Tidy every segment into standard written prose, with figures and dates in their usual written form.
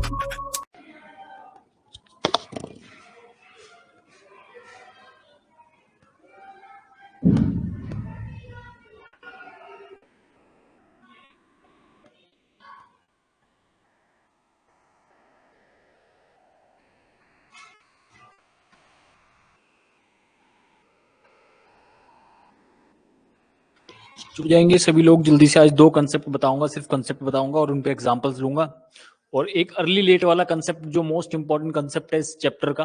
जुड़ जाएंगे सभी लोग जल्दी से। आज 2 कंसेप्ट बताऊंगा, सिर्फ कंसेप्ट बताऊंगा और उन पे एग्जांपल्स लूंगा। और एक अर्ली लेट वाला कंसेप्ट जो मोस्ट इंपॉर्टेंट कंसेप्ट है इस चैप्टर का,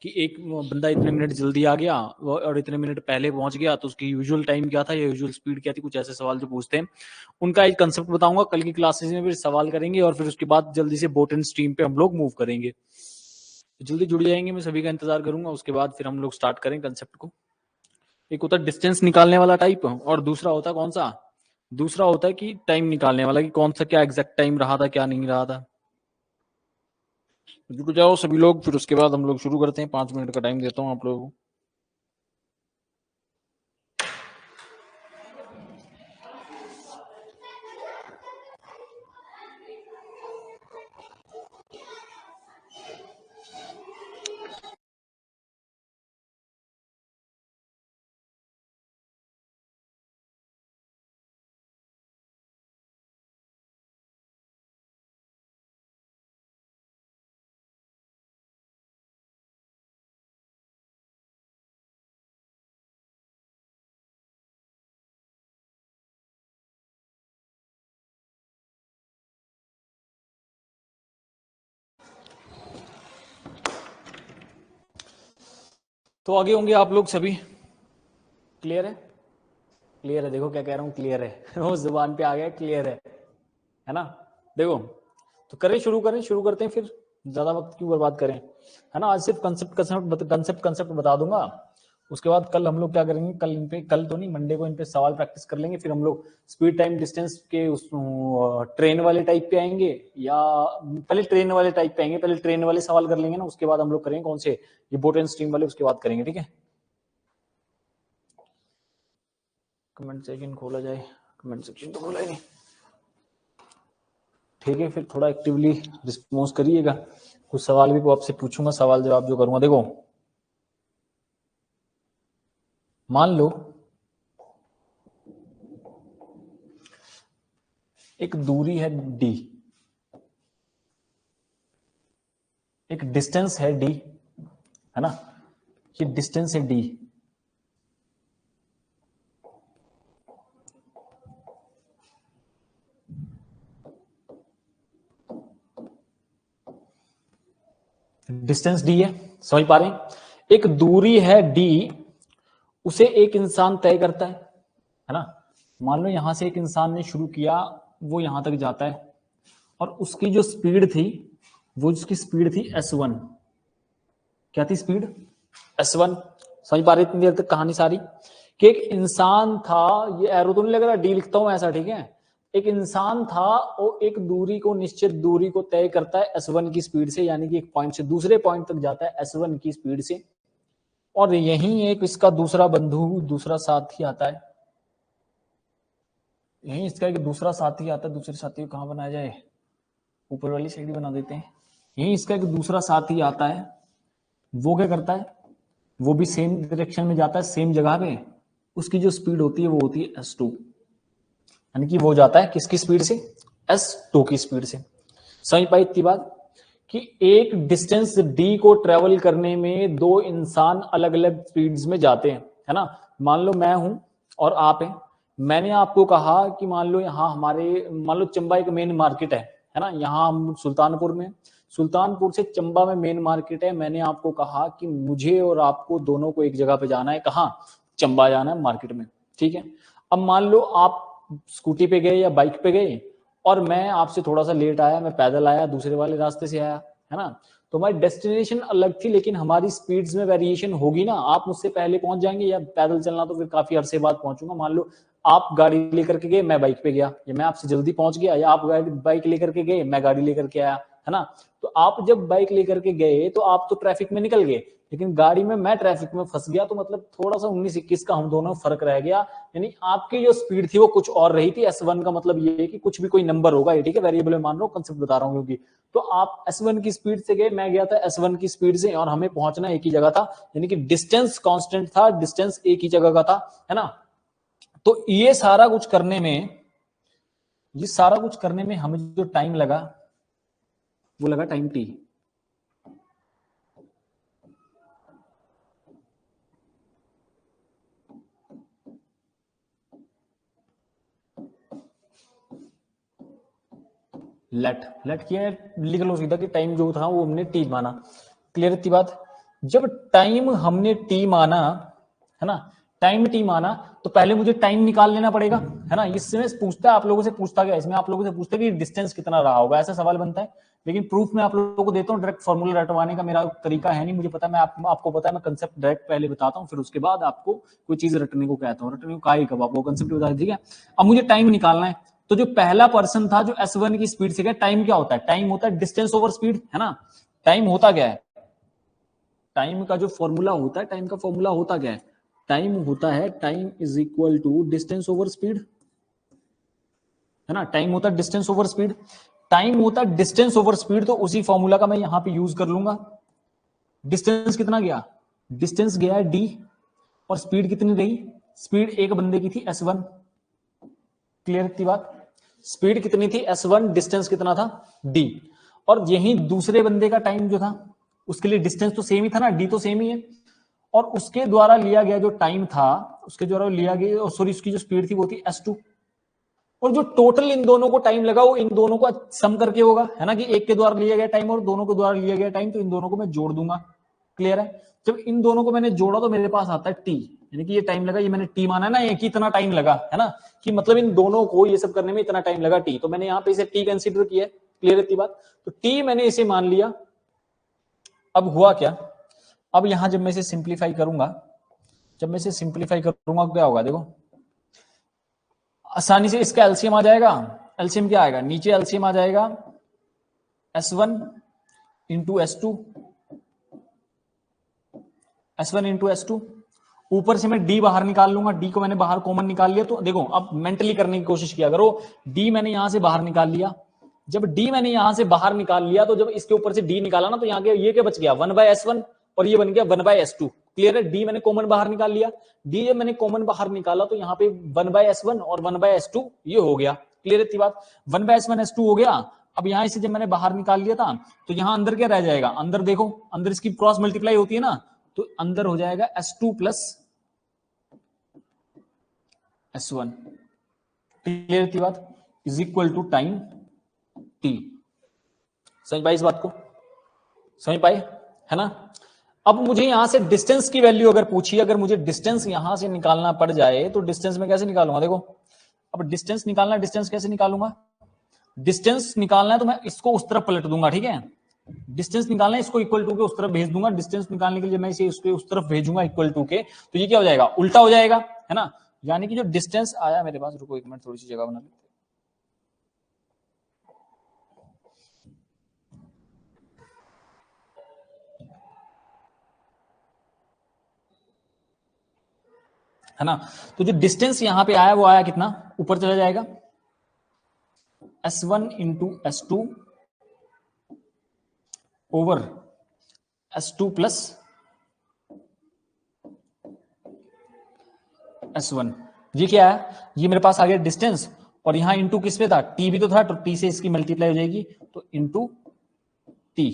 कि एक बंदा इतने मिनट जल्दी आ गया और इतने मिनट पहले पहुंच गया तो उसकी यूजुअल टाइम क्या था या यूजुअल स्पीड क्या थी, कुछ ऐसे सवाल जो पूछते हैं उनका एक कंसेप्ट बताऊंगा। कल की क्लासेस में फिर सवाल करेंगे और फिर उसके बाद जल्दी से बोट एंड स्ट्रीम पे हम लोग मूव करेंगे। तो जल्दी जुड़ जाएंगे, मैं सभी का इंतजार करूंगा। उसके बाद फिर हम लोग स्टार्ट करें कंसेप्ट को। एक होता है डिस्टेंस निकालने वाला टाइप और दूसरा होता है कौन सा, दूसरा होता है कि टाइम निकालने वाला, कि कौन सा क्या एग्जैक्ट टाइम रहा था क्या नहीं रहा था। जुड़ जाओ सभी लोग, फिर उसके बाद हम लोग शुरू करते हैं। 5 मिनट का टाइम देता हूँ आप लोगों को। तो आगे होंगे आप लोग सभी, क्लियर है? क्लियर है, देखो क्या कह रहा हूँ, क्लियर है। वो जुबान पे आ गया, क्लियर है ना? देखो तो करें, शुरू करें, शुरू करते हैं, फिर ज्यादा वक्त क्यों बर्बाद करें, है ना? आज सिर्फ कंसेप्ट बता दूंगा। उसके बाद कल हम लोग क्या करेंगे, कल इन पे, कल तो नहीं, मंडे को इन पे सवाल प्रैक्टिस कर लेंगे। फिर हम लोग स्पीड टाइम डिस्टेंस के उस ट्रेन वाले टाइप पे आएंगे, या पहले ट्रेन वाले टाइप पे आएंगे, पहले ट्रेन वाले सवाल कर लेंगे ना, उसके बाद हम लोग करेंगे कौन से, ये बोट एंड स्ट्रीम वाले, उसके बाद करेंगे, ठीक है? कमेंट सेक्शन खोला जाए, कमेंट सेक्शन तो खोला ही नहीं, ठीक है? फिर थोड़ा एक्टिवली रिस्पॉन्स करिएगा। कुछ सवाल भी आपसे पूछूंगा, सवाल जवाब जो करूंगा। देखो मान लो एक दूरी है डी, एक डिस्टेंस है डी, है ना? ये डिस्टेंस है डी, डिस्टेंस डी है, समझ पा रहे हैं? एक दूरी है डी, उसे एक इंसान तय करता है ना? मान लो यहां से एक इंसान ने शुरू किया, वो यहां तक जाता है और उसकी जो स्पीड थी, वो उसकी स्पीड थी S1। क्या थी स्पीड? S1। समझ पा रहे इतनी देर तक कहानी सारी, कि एक इंसान था, ये एरो तो नहीं लग रहा, डी लिखता हूं ऐसा, ठीक है? एक इंसान था, वो एक दूरी को, निश्चित दूरी को तय करता है S1 की स्पीड से, यानी कि एक पॉइंट से दूसरे पॉइंट तक जाता है S1 की स्पीड से। और यहीं एक इसका दूसरा बंधु, दूसरा साथी आता है, यहीं इसका एक दूसरा साथी आता है। दूसरे साथी को कहां बनाया जाए, ऊपर वाली साइड बना देते हैं। यहीं इसका एक दूसरा साथी आता है, वो क्या करता है, वो भी सेम डायरेक्शन में जाता है, सेम जगह पे। उसकी जो स्पीड होती है वो होती है S2, यानी कि वो जाता है किसकी स्पीड से, S2 की स्पीड से। समझ पाई इतनी बात, कि एक डिस्टेंस d को ट्रेवल करने में दो इंसान अलग अलग स्पीड्स में जाते हैं, है ना? मान लो मैं हूं और आप हैं। मैंने आपको कहा कि मान लो यहाँ हमारे, मान लो चंबा एक मेन मार्केट है ना? यहाँ हम सुल्तानपुर में, सुल्तानपुर से चंबा में मेन मार्केट है। मैंने आपको कहा कि मुझे और आपको दोनों को एक जगह पे जाना है, कहाँ? चंबा जाना है, मार्केट में, ठीक है? अब मान लो आप स्कूटी पे गए या बाइक पे गए, और मैं आपसे थोड़ा सा लेट आया, मैं पैदल आया, दूसरे वाले रास्ते से आया, है ना? तो हमारी डेस्टिनेशन अलग थी, लेकिन हमारी स्पीड्स में वेरिएशन होगी ना। आप मुझसे पहले पहुंच जाएंगे, या पैदल चलना तो फिर काफी अरसे बाद पहुंचूंगा। मान लो आप गाड़ी लेकर के गए, मैं बाइक पे गया, या मैं आपसे जल्दी पहुंच गया, या आप गाड़ी बाइक लेकर के गए, मैं गाड़ी लेकर के आया, है ना? तो आप जब बाइक लेकर के गए तो आप तो ट्रैफिक में निकल गए, लेकिन गाड़ी में मैं ट्रैफिक में फंस गया, तो मतलब थोड़ा सा 19-21 का हम दोनों फर्क रह गया। यानी आपकी जो स्पीड थी वो कुछ और रही थी। S1 का मतलब ये है कि कुछ भी कोई नंबर होगा, ये ठीक है, वेरिएबल में मान रहा हूँ, कंसेप्ट बता रहा हूँ क्योंकि। तो आप S1 की स्पीड से गए, मैं गया था S1 की स्पीड से, और हमें पहुंचना एक ही जगह था, यानी कि डिस्टेंस कांस्टेंट था, डिस्टेंस एक ही जगह का था, है ना। तो ये सारा कुछ करने में हमें जो टाइम लगा वो लगा टाइम t। लेट किया लिख लो सीधा कि टाइम जो था वो हमने t माना। क्लियर थी बात। जब टाइम हमने t माना, है ना, टाइम t माना, तो पहले मुझे टाइम निकाल लेना पड़ेगा, है ना। इसमें पूछता है, आप लोगों से पूछता गया, इसमें आप लोगों से पूछता है कि डिस्टेंस कितना रहा होगा, ऐसा सवाल बनता है। लेकिन प्रूफ में आप लोगों को देता हूँ, डायरेक्ट फॉर्मूला रटवाने का मेरा तरीका है नहीं, मुझे पता है, मैं आपको पता है, मैं कंसेप्ट डायरेक्ट पहले बताता हूँ, फिर उसके बाद आपको कोई चीज रटने को कहता हूँ। रटने को काहे कब, आपको कंसेप्ट बता, ठीक है। अब मुझे टाइम निकालना है, तो जो पहला पर्सन था जो S1 की स्पीड से गया, टाइम क्या होता है, टाइम होता है डिस्टेंस ओवर स्पीड, है ना। टाइम होता क्या है, टाइम का जो फॉर्मूला होता है, टाइम का फॉर्मूला होता क्या है, टाइम होता है time is equal to distance over speed, है ना। टाइम होता है डिस्टेंस ओवर स्पीड, टाइम होता है डिस्टेंस ओवर स्पीड, तो उसी फॉर्मूला का मैं यहां पे यूज कर लूंगा। डिस्टेंस कितना गया, डिस्टेंस गया है d, और स्पीड कितनी रही, स्पीड एक बंदे की थी S1। क्लियर थी बात। स्पीड कितनी थी S1, डिस्टेंस कितना था d, और यही दूसरे बंदे का टाइम जो था, उसके लिए डिस्टेंस तो सेम ही था ना, d तो सेम ही है, और उसके द्वारा लिया गया जो टाइम था, उसके द्वारा लिया गया, सॉरी, उसकी जो स्पीड थी वो थी S2। और जो टोटल इन दोनों को टाइम लगा वो इन दोनों को सम करके होगा, है ना, कि एक के द्वारा लिया गया टाइम और दोनों के द्वारा लिया गया टाइम, तो इन दोनों को मैं जोड़ दूंगा। क्लियर है। जब इन दोनों को मैंने जोड़ा तो मेरे पास आता है टी, यानी कि ये टाइम लगा, ये मैंने टी माना है ना, एक ही इतना टाइम लगा, है ना, कि मतलब इन दोनों को ये सब करने में इतना टाइम लगा टी, तो मैंने यहाँ पे इसे टी कंसिडर किया। क्लियर है बात। तो टी मैंने इसे मान लिया। अब हुआ क्या, अब यहां जब मैं इसे सिंप्लीफाई करूंगा, जब मैं इसे सिंप्लीफाई करूंगा क्या होगा, देखो आसानी से इसका एलसीएम आ जाएगा। एलसीएम क्या आएगा, नीचे एलसीएम आ जाएगा S1 into S2, S1 into S2, ऊपर से मैं d बाहर निकाल लूंगा, d को मैंने बाहर कॉमन निकाल लिया। तो देखो अब मेंटली करने की कोशिश किया करो, d मैंने यहां से बाहर निकाल लिया, जब d मैंने यहां से बाहर निकाल लिया, तो जब इसके ऊपर से d निकाला ना, तो यहाँ के ये क्या बच गया 1/S1, और ये बन गया 1/S2। क्लियर है। d मैंने कॉमन बाहर निकाल लिया, d जब मैंने कॉमन बाहर निकाला तो यहाँ पे 1/S1 और 1/S2 ये हो गया। क्लियर है बात। 1/S1 S2 हो गया। अब यहां इसे जब मैंने बाहर निकाल लिया था, तो यहां अंदर क्या रह जाएगा, अंदर देखो, अंदर इसकी क्रॉस मल्टीप्लाई होती है ना, तो अंदर हो जाएगा S2 प्लस S1। क्लियर थी बात। Is equal to time t। समझ पाई इस बात को, समझ पाए, है ना। अब मुझे यहां से डिस्टेंस की वैल्यू अगर पूछी, अगर मुझे डिस्टेंस यहां से निकालना पड़ जाए, तो डिस्टेंस में कैसे निकालूंगा, देखो अब डिस्टेंस निकालना, डिस्टेंस कैसे निकालूंगा, डिस्टेंस निकालना है तो मैं इसको उस तरफ पलट दूंगा, ठीक है। डिस्टेंस निकालना है, इसको इक्वल टू के उस तरफ भेज दूंगा, डिस्टेंस निकालने के लिए मैं इसे उसके उस तरफ भेजूंगा इक्वल टू के, तो ये क्या हो जाएगा, उल्टा हो जाएगा, है ना। यानी कि जो डिस्टेंस आया मेरे पास, रुको एक मिनट थोड़ी सी जगह बना लेते, है ना। तो जो डिस्टेंस यहां पे आया वो आया कितना, ऊपर चला जाएगा S1 into S2 over S2 plus S1। ये क्या है, ये मेरे पास आ गया डिस्टेंस, और यहां इंटू किस पे था, t भी तो था, तो t से इसकी मल्टीप्लाई हो जाएगी, तो इंटू t।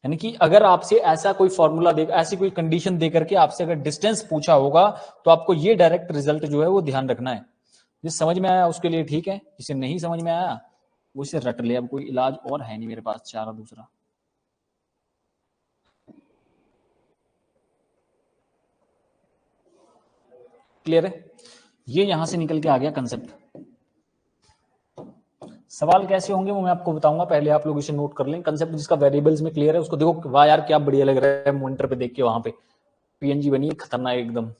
यानी कि अगर आपसे ऐसा कोई फॉर्मूला दे, ऐसी कोई कंडीशन दे करके आपसे अगर डिस्टेंस पूछा होगा, तो आपको ये डायरेक्ट रिजल्ट जो है वो ध्यान रखना है। जिस समझ में आया उसके लिए ठीक है, जिसे नहीं समझ में आया वो इसे रट ले, अब कोई इलाज और है नहीं मेरे पास चारा दूसरा। क्लियर है। ये यहां से निकल के आ गया कंसेप्ट। सवाल कैसे होंगे वो मैं आपको बताऊंगा, पहले आप लोग इसे नोट कर लें। कंसेप्ट जिसका वेरिएबल्स में क्लियर है उसको देखो, वाह यार क्या बढ़िया लग रहा है मॉनिटर पे देख के, वहां पे पीएनजी बनी है खतरनाक एकदम।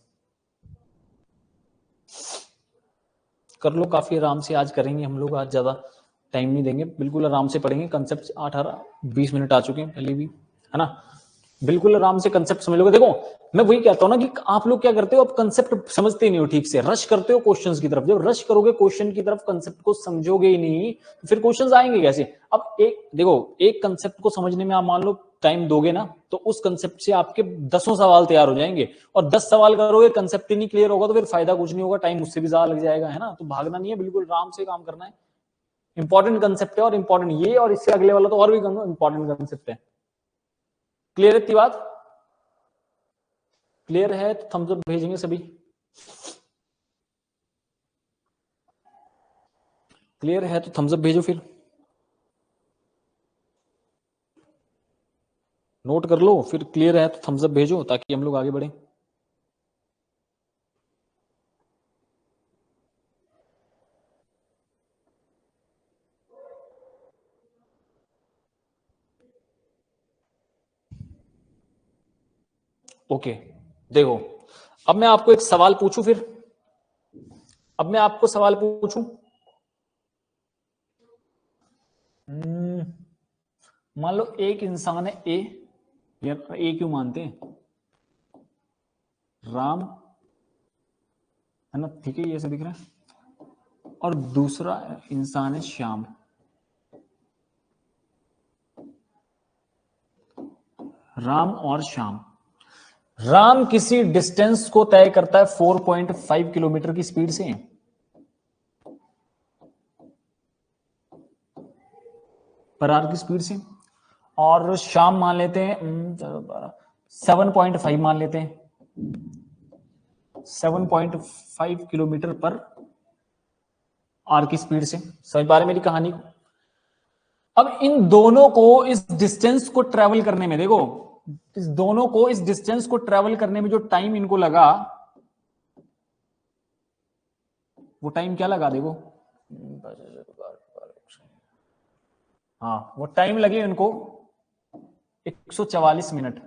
कर लो, काफी आराम से आज करेंगे हम लोग, आज ज्यादा टाइम नहीं देंगे, बिल्कुल आराम से पढ़ेंगे कंसेप्ट। 18-20 मिनट आ चुके हैं पहले भी, है ना। बिल्कुल आराम से कंसेप्ट समझ लोगे। देखो मैं वही कहता हूं ना कि आप लोग क्या करते हो, आप कंसेप्ट समझते ही नहीं हो ठीक से, रश करते हो क्वेश्चंस की तरफ। जब रश करोगे क्वेश्चन की तरफ, कंसेप्ट को समझोगे ही नहीं, तो फिर क्वेश्चंस आएंगे कैसे? अब एक देखो, एक कंसेप्ट को समझने में आप मान लो टाइम दोगे ना, तो उस कंसेप्ट से आपके 10 सवाल तैयार हो जाएंगे, और 10 सवाल करोगे, कंसेप्ट ही नहीं क्लियर होगा, तो फिर फायदा कुछ नहीं होगा, टाइम उससे भी ज्यादा लग जाएगा, है ना। तो भागना नहीं है, बिल्कुल आराम से काम करना है। इंपॉर्टेंट कंसेप्ट है, और इंपॉर्टेंट ये और इससे अगले वाला तो और भी इंपॉर्टेंट कंसेप्ट है। क्लियर है इतनी बात? क्लियर है तो थम्स अप भेजेंगे सभी। क्लियर है तो थम्स अप भेजो, फिर नोट कर लो, फिर क्लियर है तो थम्स अप भेजो ताकि हम लोग आगे बढ़े। ओके, देखो अब मैं आपको एक सवाल पूछूं, फिर अब मैं आपको सवाल पूछूं। मान लो एक इंसान है ए, यार ए क्यों मानते हैं, राम, है ना, ठीक है, ये ऐसे दिख रहा है। और दूसरा इंसान है श्याम, राम और श्याम। राम किसी डिस्टेंस को तय करता है 4.5 किलोमीटर की स्पीड से, पर आवर की स्पीड से, और श्याम मान लेते हैं 7.5 मान लेते हैं, 7.5 किलोमीटर पर आवर की स्पीड से। समझ पा रहे मेरी कहानी को? अब इन दोनों को इस डिस्टेंस को ट्रेवल करने में, देखो इस दोनों को इस डिस्टेंस को ट्रेवल करने में जो टाइम इनको लगा, वो टाइम क्या लगा, देखो, हाँ वो टाइम लगे इनको 144 मिनट।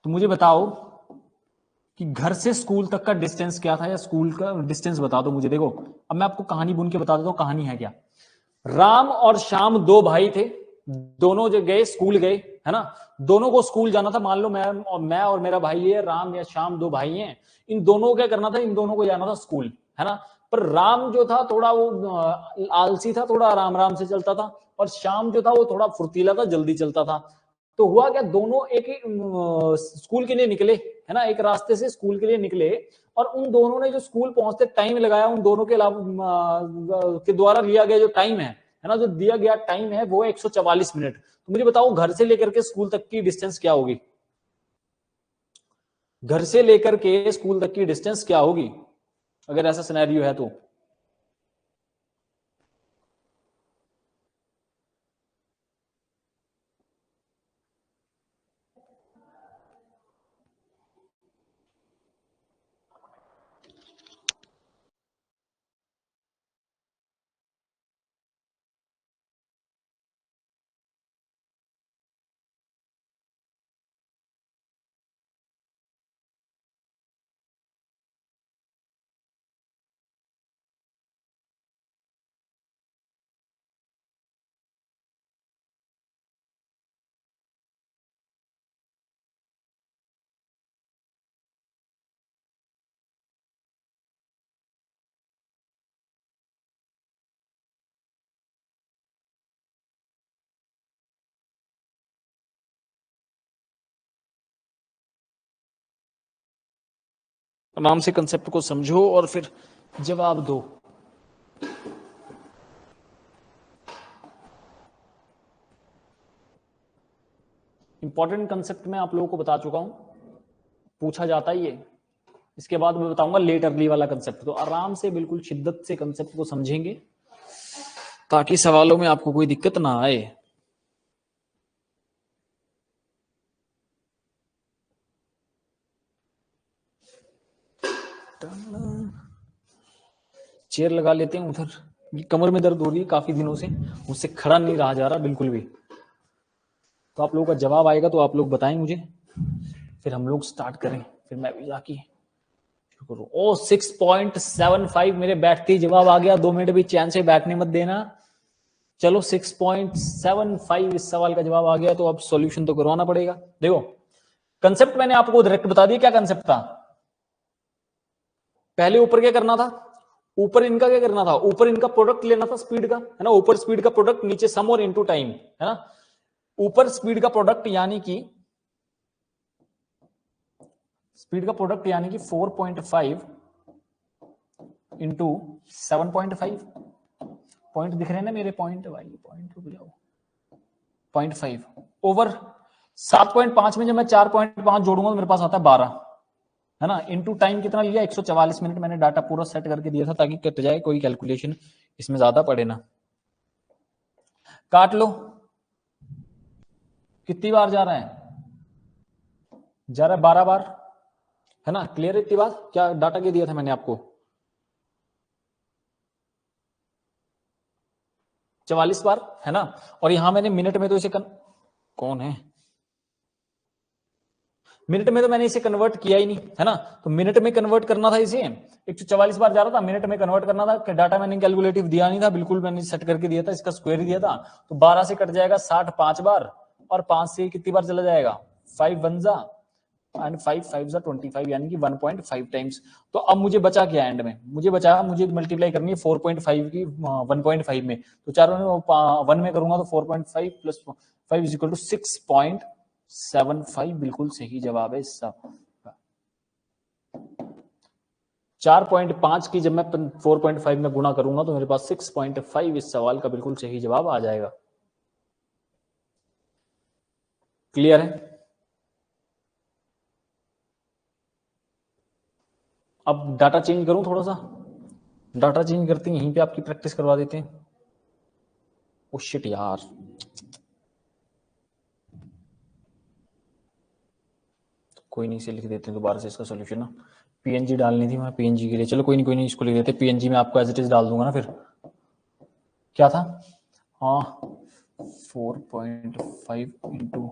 तो मुझे बताओ कि घर से स्कूल तक का डिस्टेंस क्या था, या स्कूल का डिस्टेंस बता दो मुझे। देखो अब मैं आपको कहानी बुन के बता देता हूं, कहानी है क्या। राम और श्याम दो भाई थे, दोनों जो गए स्कूल गए, है ना, दोनों को स्कूल जाना था। मान लो मैं और मेरा भाई है, राम या श्याम दो भाई हैं, इन दोनों को क्या करना था, इन दोनों को जाना था स्कूल, है ना। पर राम जो था थोड़ा वो आलसी था, थोड़ा आराम आराम से चलता था, और श्याम जो था वो थोड़ा फुर्तीला था, जल्दी चलता था। तो हुआ क्या, दोनों एक ही स्कूल के लिए निकले, है ना, एक रास्ते से स्कूल के लिए निकले, और उन दोनों ने जो स्कूल पहुंचते टाइम लगाया, उन दोनों के के द्वारा लिया गया जो टाइम है ना, जो दिया गया टाइम है वो 144 मिनट। तो मुझे बताओ घर से लेकर के स्कूल तक की डिस्टेंस क्या होगी, घर से लेकर के स्कूल तक की डिस्टेंस क्या होगी, अगर ऐसा सिनेरियो है तो। आराम से कंसेप्ट को समझो और फिर जवाब दो। इंपॉर्टेंट कंसेप्ट मैं आप लोगों को बता चुका हूं, पूछा जाता ही है। इसके बाद मैं बताऊंगा लेट अर्ली वाला कंसेप्ट, तो आराम से बिल्कुल शिद्दत से कंसेप्ट को समझेंगे ताकि सवालों में आपको कोई दिक्कत ना आए। चेयर लगा लेते हैं उधर, कमर में दर्द हो रही है काफी दिनों से, मुझसे खड़ा नहीं रहा जा रहा बिल्कुल भी। तो आप लोगों का जवाब आएगा तो आप लोग बताएं मुझे, फिर हम लोग स्टार्ट करें, फिर मैं भी जाके करूं। ओ 6.75 मेरे बैठते ही जवाब आ गया, 2 मिनट भी चैन से बैठने मत देना। चलो 6.75 इस सवाल का जवाब आ गया, तो अब सॉल्यूशन तो करवाना पड़ेगा। देखो कंसेप्ट मैंने आपको डायरेक्ट बता दिया, क्या कंसेप्ट था। पहले ऊपर क्या करना था, ऊपर इनका क्या करना था, ऊपर इनका प्रोडक्ट लेना था स्पीड का, है ना। ऊपर स्पीड का प्रोडक्ट, नीचे सम और इनटू टाइम, है ना। ऊपर स्पीड का प्रोडक्ट यानी कि 4.5 इंटू 7.5, पॉइंट दिख रहे हैं ना मेरे, पॉइंट भाई, पॉइंट रुक जाओ, 0.5 ओवर 7.5 में जब मैं 4.5 जोड़ूंगा तो मेरे पास आता है 12, है ना। इनटू टाइम कितना लिया, 144 मिनट। मैंने डाटा पूरा सेट करके दिया था ताकि कट जाए, कोई कैलकुलेशन इसमें ज्यादा पड़े ना। काट लो, कितनी बार जा रहा है, जा रहा है 12 बार, है ना। क्लियर है इतनी बात, क्या डाटा क्या दिया था मैंने आपको, 44 बार, है ना। और यहां मैंने मिनट में तो इसे कौन है, मिनट में तो मैंने इसे कन्वर्ट किया ही नहीं, है ना। तो मिनट में कन्वर्ट करना था इसे, 144 बार जा रहा था, मिनट में कन्वर्ट करना था। डाटा मैंने कैलकुलेटिव दिया नहीं था, बिल्कुल मैंने सेट करके दिया था, इसका स्क्वायर दिया था। तो 12 से कट जाएगा 60 5 बार, और 5 से कितनी बार चला जाएगा, 5 1 जा एंड 5 5 जा 25, यानी कि 1.5 टाइम्स। तो अब मुझे बचा क्या एंड में, मुझे बचा, मुझे मल्टीप्लाई करनी है 4.5 की 1.5 में। तो चारों में 1 में करूंगा तो 4.5 प्लस 5 इज इक्वल टू 6.75, बिल्कुल सही जवाब है इसका। 4.5 की जब मैं 4.5 में गुणा करूंगा तो मेरे पास 6.5 इस सवाल का बिल्कुल सही जवाब आ जाएगा। क्लियर है। अब डाटा चेंज करूं, थोड़ा सा डाटा चेंज करते हैं, यहीं पे आपकी प्रैक्टिस करवा देते हैं। ओ शिट यार, कोई नहीं, इसे लिख देते हैं दोबारा से इसका सोल्यूशन ना। पीएनजी डालनी थी मैं पीएनजी के लिए, चलो कोई नहीं, इसको लिख देते। पीएनजी में आपको एज इट इज डाल दूंगा ना। फिर क्या था, हाँ 4.5 into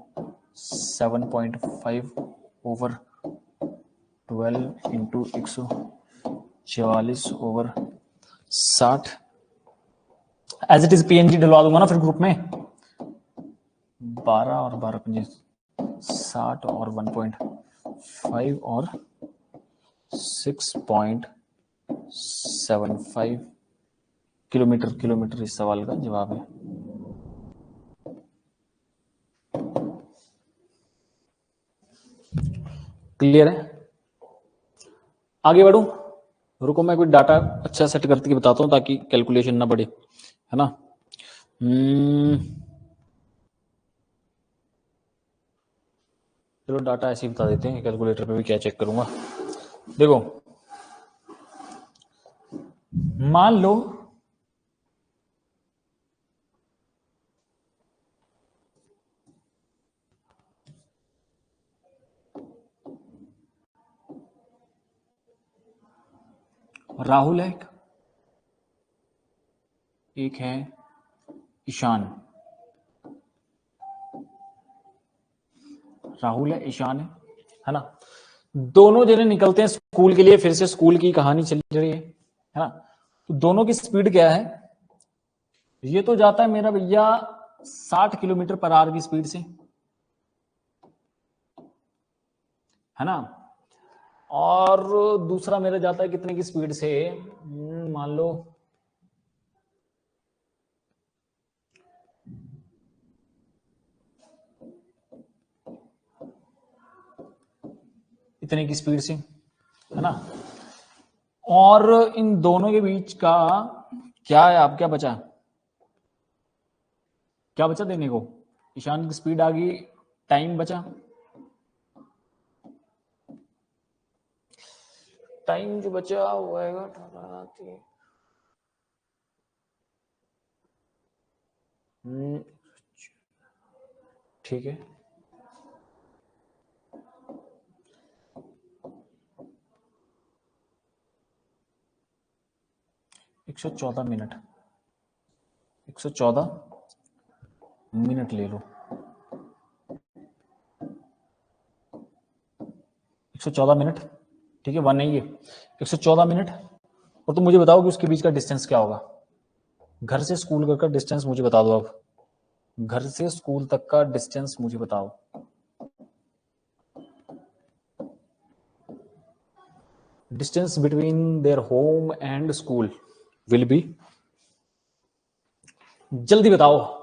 7.5 over 12 into 144 over 60, as it is PNG डलवा दूंगा ना फिर ग्रुप में। 12 और 12 25 60 और 1.5 और 6.75 किलोमीटर इस सवाल का जवाब है। क्लियर है, आगे बढ़ूं, रुको मैं कोई डाटा अच्छा सेट करके बताता हूं ताकि कैलकुलेशन ना बढ़े, है ना। चलो डाटा ऐसे ही बता देते हैं, कैलकुलेटर पे भी क्या चेक करूंगा। देखो मान लो राहुल है, एक है ईशान, राहुल है ईशान है ना। दोनों जने निकलते हैं स्कूल के लिए, फिर से स्कूल की कहानी चल रही है ना। तो दोनों की स्पीड क्या है, ये तो जाता है मेरा भैया 60 किलोमीटर पर आवर की स्पीड से, है ना। और दूसरा मेरा जाता है कितने की स्पीड से, मान लो इतने की स्पीड से, है ना। और इन दोनों के बीच का क्या है, आप क्या बचा, क्या बचा देने को, ईशान की स्पीड आ गई, टाइम बचा, टाइम जो बचा वो आएगा, ठीक है, एक 114 मिनट, 114 मिनट ले लो, 114 मिनट, ठीक है, 1 नहीं है 114 मिनट। और तुम मुझे बताओ कि उसके बीच का डिस्टेंस क्या होगा, घर से स्कूल का डिस्टेंस मुझे बता दो। अब घर से स्कूल तक का डिस्टेंस मुझे बताओ। Distance between their home and school will be, जल्दी बताओ।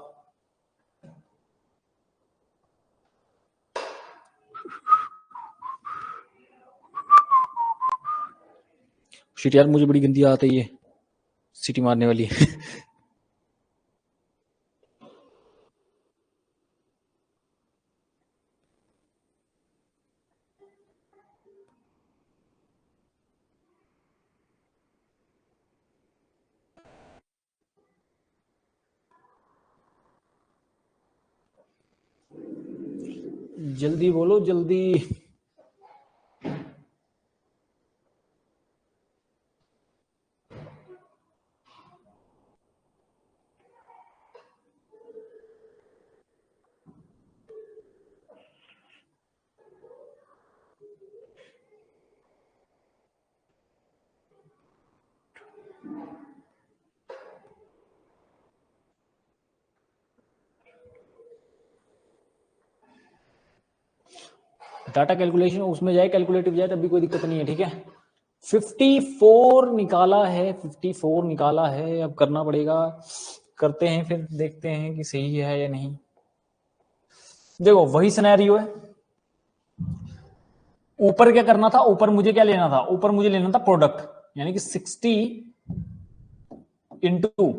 शिट यार, मुझे बड़ी गंदी आदत है ये सीटी मारने वाली। जल्दी बोलो जल्दी। डाटा कैलकुलेशन उसमें जाए, कैलकुलेटिव जाए, तब भी कोई दिक्कत नहीं है, ठीक है। 54 निकाला है, 54 निकाला है, अब करना पड़ेगा। करते हैं फिर देखते हैं कि सही है या नहीं। देखो वही सिनेरियो है। ऊपर क्या करना था, ऊपर मुझे क्या लेना था, ऊपर मुझे लेना था प्रोडक्ट, यानी कि 60 इंटू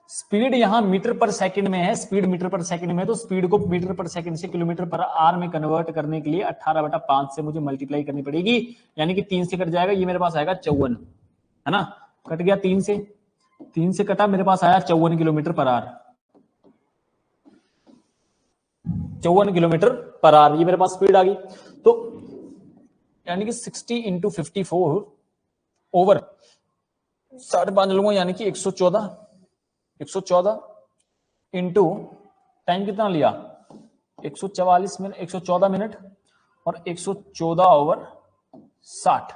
स्पीड, यहां मीटर पर सेकंड में है, स्पीड मीटर पर सेकंड में, तो स्पीड को मीटर पर सेकंड से किलोमीटर पर आर में कन्वर्ट करने के लिए 18/5 से मुझे मल्टीप्लाई करनी पड़ेगी, यानी कि 3 से कट जाएगा, ये मेरे पास आएगा 54, है ना। कट गया 3 से, 3 से कटा, मेरे पास आया 54 किलोमीटर पर आर, 54 किलोमीटर पर आर, ये मेरे पास स्पीड आ गई। तो यानी कि 60 इंटू 54 ओवर 5.5 लूंगा, यानी कि 114, 114 इंटू टाइम कितना लिया, 144 मिनट, 114 मिनट, और 114 ओवर 60,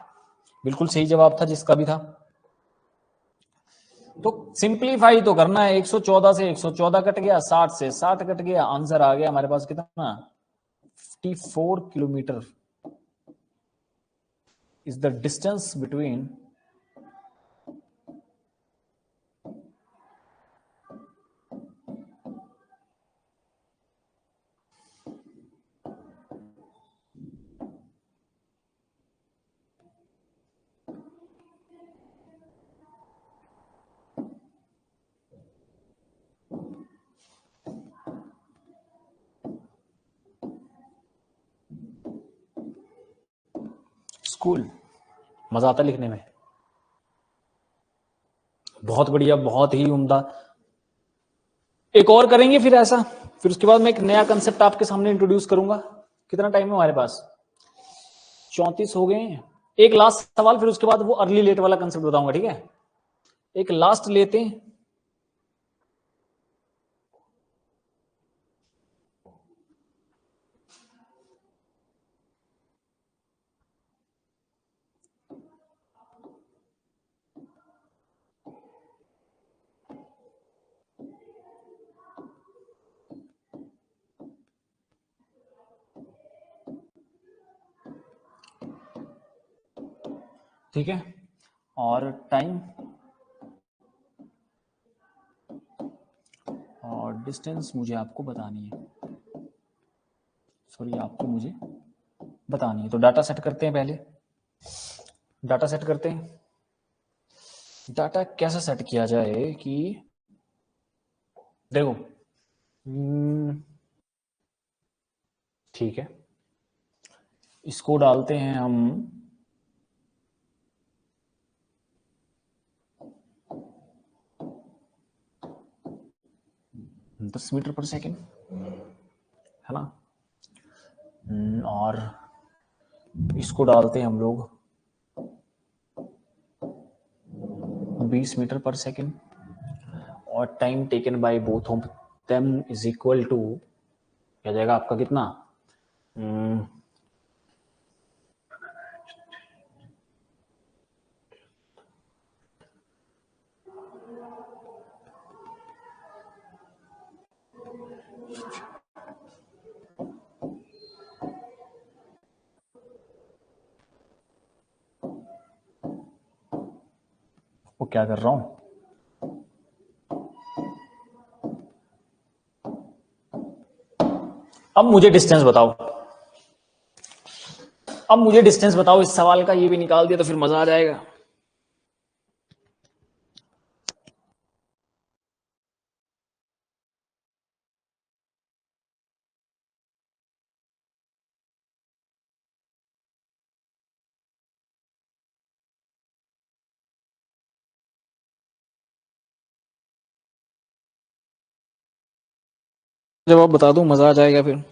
बिल्कुल सही जवाब था जिसका भी था। तो सिंप्लीफाई तो करना है, 114 से 114 कट गया, 60 से 60 कट गया, आंसर आ गया हमारे पास कितना, 54 kilometre is the distance between school. मजा आता लिखने में, बहुत बढ़िया, बहुत ही उम्दा। एक और करेंगे फिर ऐसा, फिर उसके बाद मैं एक नया कंसेप्ट आपके सामने इंट्रोड्यूस करूंगा। कितना टाइम है हमारे पास, 34 हो गए हैं। एक लास्ट सवाल, फिर उसके बाद वो अर्ली लेट वाला कंसेप्ट बताऊंगा, ठीक है। एक लास्ट लेते हैं। ठीक है, और टाइम और डिस्टेंस मुझे आपको बतानी है, सॉरी आपको मुझे बतानी है। तो डाटा सेट करते हैं, पहले डाटा सेट करते हैं। डाटा कैसे सेट किया जाए कि देखो, ठीक है, इसको डालते हैं हम 10 मीटर पर सेकेंड, है ना। और इसको डालते हैं हम लोग 20 मीटर पर सेकेंड, और time taken by both of them is equal to, क्या जाएगा आपका कितना, वो क्या कर रहा हूं, अब मुझे डिस्टेंस बताओ, अब मुझे डिस्टेंस बताओ इस सवाल का, ये भी निकाल दिया तो फिर मजा आ जाएगा। जवाब बता दूं, मजा आ जाएगा फिर।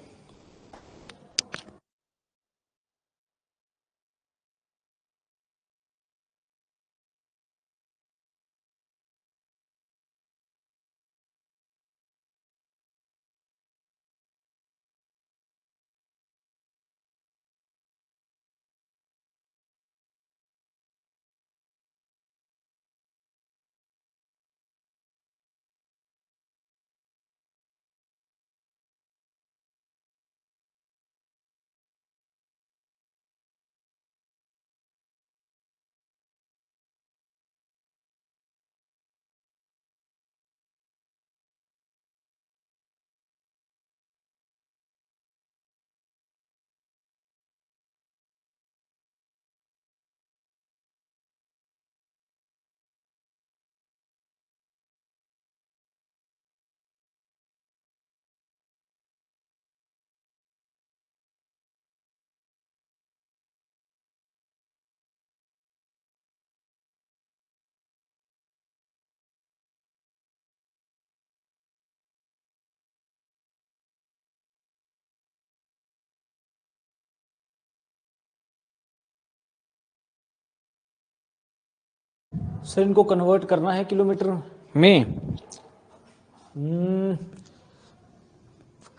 सर इनको कन्वर्ट करना है किलोमीटर में,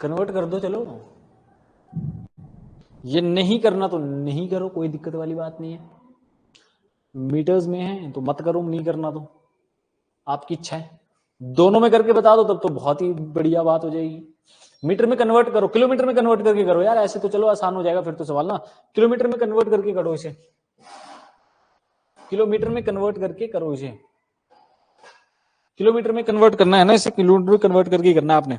कन्वर्ट कर दो चलो, ये नहीं करना तो नहीं करो, कोई दिक्कत वाली बात नहीं है। मीटर्स में है तो मत करो, नहीं करना तो आपकी इच्छा है। दोनों में करके बता दो तब तो बहुत ही बढ़िया बात हो जाएगी। मीटर में कन्वर्ट करो, किलोमीटर में कन्वर्ट करके करो यार, ऐसे तो चलो आसान हो जाएगा फिर तो सवाल ना। किलोमीटर में कन्वर्ट करके करो इसे, किलोमीटर में कन्वर्ट करके करो इसे, किलोमीटर में कन्वर्ट करना है ना इसे, किलोमीटर में कन्वर्ट करके करना है आपने।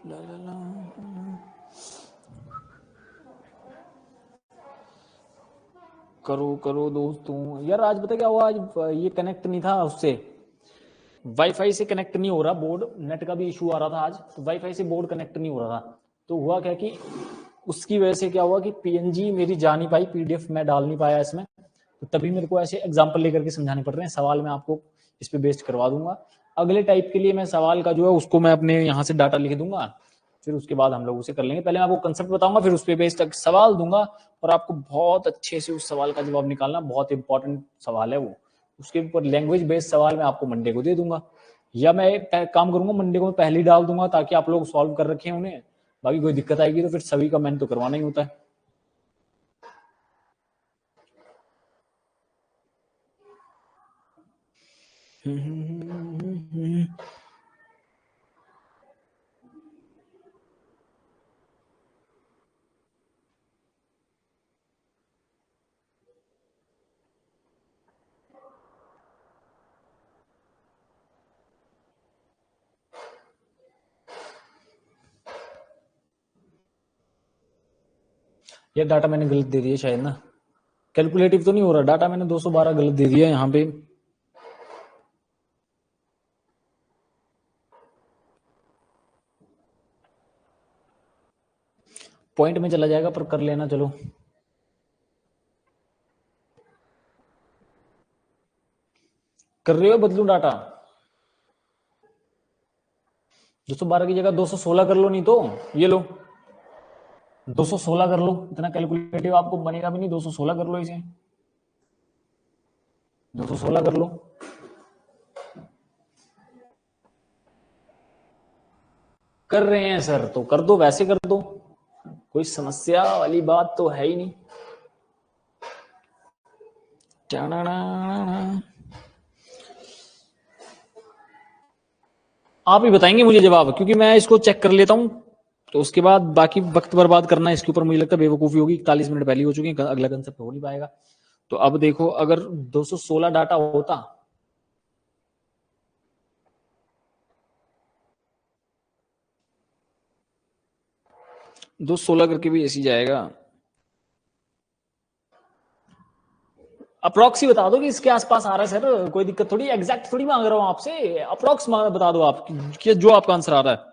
ला ला ला। करो करो दोस्तों यार, आज पता क्या हुआ, आज ये कनेक्ट नहीं था उससे, वाईफाई से कनेक्ट नहीं हो रहा बोर्ड, नेट का भी इशू आ रहा था आज, तो वाईफाई से बोर्ड कनेक्ट नहीं हो रहा था। तो हुआ क्या कि उसकी वजह से क्या हुआ कि पीएनजी मेरी जा नहीं पाई, पीडीएफ मैं डाल नहीं पाया इसमें, तो तभी मेरे को ऐसे एग्जाम्पल लेकर के समझाने पड़ रहे हैं। सवाल मैं आपको इस पे बेस्ड करवा दूंगा, अगले टाइप के लिए मैं सवाल का जो है उसको मैं अपने यहाँ से डाटा लिख दूंगा, फिर उसके बाद हम लोग उसे कर लेंगे। पहले मैं आपको कंसेप्ट बताऊंगा, फिर उस पर बेस्ड सवाल दूंगा, और आपको बहुत अच्छे से उस सवाल का जवाब निकालना, बहुत इंपॉर्टेंट सवाल है वो। उसके ऊपर लैंग्वेज बेस्ड सवाल मैं आपको मंडे को दे दूंगा, या मैं एक काम करूंगा मंडे को मैं पहले ही डाल दूंगा, ताकि आप लोग सॉल्व कर रखे हैं उन्हें, बाकी कोई दिक्कत आएगी तो फिर सभी का मैंने तो करवाना ही होता है। ये डाटा मैंने गलत दे दिया शायद ना, कैलकुलेटिव तो नहीं हो रहा, डाटा मैंने 212 गलत दे दिया यहाँ पे। पॉइंट में चला जाएगा पर कर लेना, चलो कर रहे हो, बदलू डाटा, 212 की जगह 216 कर लो, नहीं तो ये लो 216 कर लो, इतना कैलकुलेटिव आपको बनेगा भी नहीं, 216 कर लो इसे, 216 कर लो। कर रहे हैं सर तो कर दो, वैसे कर दो, कोई समस्या वाली बात तो है ही नहीं। आप ही बताएंगे मुझे जवाब, क्योंकि मैं इसको चेक कर लेता हूं, तो उसके बाद बाकी वक्त बर्बाद करना इसके ऊपर मुझे लगता है बेवकूफी होगी। 41 मिनट पहले हो चुके हैं, अगला कंसेप्ट हो नहीं पाएगा। तो अब देखो, अगर 216 डाटा होता, दो 16 करके भी ऐसी जाएगा। अप्रोक्स ही बता दो कि इसके आसपास आ रहा है सर, कोई दिक्कत थोड़ी, एग्जैक्ट थोड़ी मांग रहा हूं आपसे, अप्रोक्स बता दो आप कि जो आपका आंसर आ रहा है।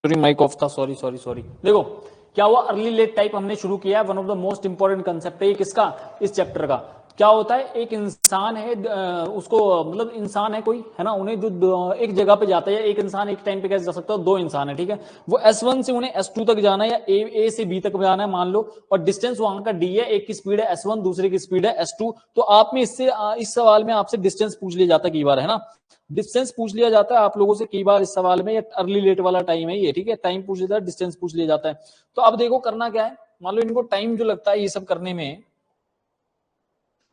सॉरी माइक ऑफ था, सॉरी सॉरी सॉरी। देखो क्या हुआ, अर्ली लेट टाइप हमने शुरू किया है, one of the most important concept है ये, किसका, इस चैप्टर का। क्या होता है, एक इंसान है, उसको मतलब इंसान है कोई, है ना, उन्हें जो एक जगह पे जाता है, एक इंसान एक टाइम पे कैसे जा सकता है, दो इंसान है, ठीक है, वो S1 से उन्हें S2 तक जाना है, या ए से बी तक जाना है मान लो, और डिस्टेंस वहां का D है, एक की स्पीड है S1, दूसरे की स्पीड है S2। तो आप में इससे इस सवाल में आपसे डिस्टेंस पूछ लिया जाता है कई बार, है ना, डिस्टेंस पूछ लिया जाता है आप लोगों से कई बार इस सवाल में, ये अर्ली लेट वाला टाइम है ये, ठीक है, टाइम पूछ लिया जाता है, डिस्टेंस पूछ लिया जाता है। तो अब देखो करना क्या है, मान लो इनको टाइम जो लगता है ये सब करने में,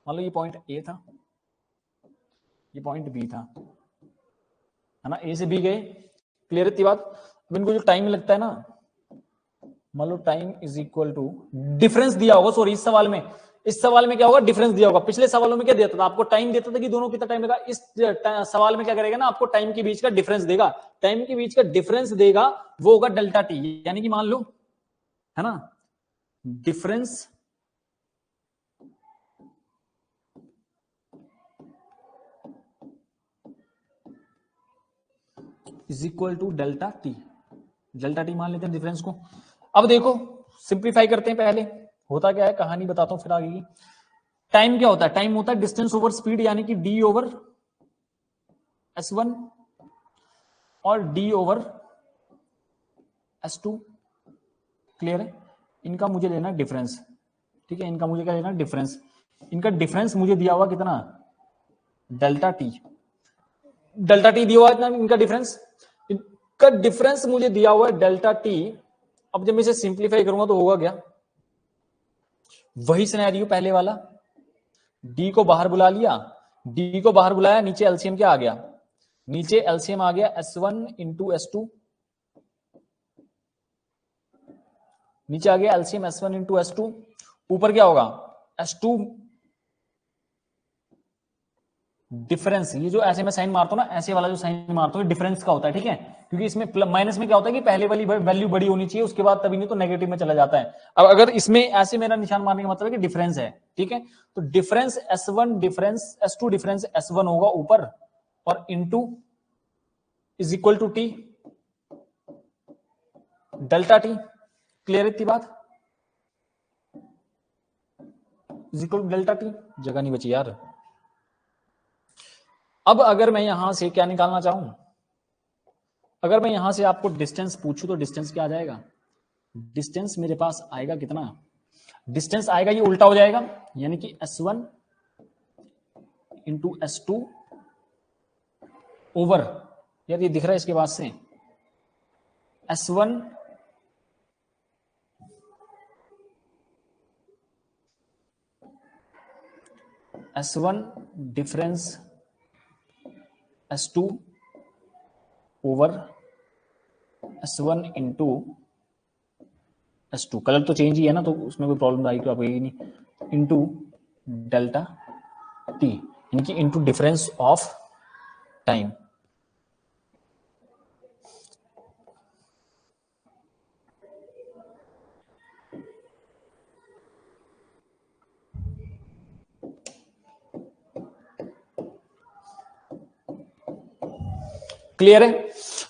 मान लो ये पॉइंट ए था, ये पॉइंट बी था, है ना, ए से बी गए, क्लियर इतनी बात। अब इनको जो टाइम लगता है ना, मान लो time is equal to difference दिया होगा, सॉरी इस सवाल में क्या होगा, डिफरेंस दिया होगा। पिछले सवालों में क्या देता था, आपको टाइम देता था कि दोनों कितना टाइम लगा, इस सवाल में क्या करेगा ना, आपको टाइम के बीच का डिफरेंस देगा, टाइम के बीच का डिफरेंस देगा, वो होगा डेल्टा टी, यानी कि मान लो, है ना, difference is equal to delta T. Delta T मान लेते हैं डिफरेंस को। अब देखो सिंप्लीफाई करते हैं। पहले होता क्या है, कहानी बताता हूं फिर आगे की। टाइम क्या होता है? टाइम होता है डिस्टेंस ओवर स्पीड, यानी कि डी ओवर S1 और डी ओवर S2। क्लियर है? इनका मुझे लेना डिफरेंस। ठीक है, इनका मुझे क्या लेना? डिफरेंस। इनका डिफरेंस मुझे दिया हुआ कितना? Delta T. डेल्टा टी दिया हुआ इतना, इनका डिफरेंस। इनका डिफरेंस मुझे दिया हुआ है डेल्टा टी। अब जब मैं इसे सिंप्लीफाई करूंगा तो होगा क्या? वही सिनेरियो पहले वाला। डी को बाहर बुला लिया, डी को बाहर बुलाया, नीचे एलसीएम क्या आ गया? नीचे एलसीएम आ गया S1 इंटू S2। नीचे आ गया एलसीएम S1 इंटू S2। ऊपर क्या होगा? S2 difference. ये जो ऐसे में साइन मारता हूं ना, ऐसे वाला जो साइन मारता हूं डिफरेंस का होता है। ठीक है, क्योंकि इसमें माइनस में क्या होता है कि पहले वाली वैल्यू बड़ी होनी चाहिए, उसके बाद तभी, नहीं तो नेगेटिव में चला जाता है। अब अगर इसमें ऐसे मेरा निशान मारने का मतलब है कि डिफरेंस है। ठीक है, तो difference S1 difference S2 difference S1 होगा ऊपर, और into is equal to T delta T. Clear इतनी बात? Is equal to delta T. जगह नहीं बची यार। अब अगर मैं यहां से क्या निकालना चाहूं, अगर मैं यहां से आपको डिस्टेंस पूछूं तो डिस्टेंस क्या आ जाएगा? डिस्टेंस मेरे पास आएगा कितना? डिस्टेंस आएगा, ये उल्टा हो जाएगा, यानी कि S1 इंटू S2 ओवर, यार ये दिख रहा है इसके बाद से, S1 difference S2 over S1 into S2। Colour तो चेंज ही है ना, तो उसमें कोई प्रॉब्लम आएगी तो आप कहेगी नहीं, इंटू डेल्टा टी, यानी कि into difference of time. Clear है?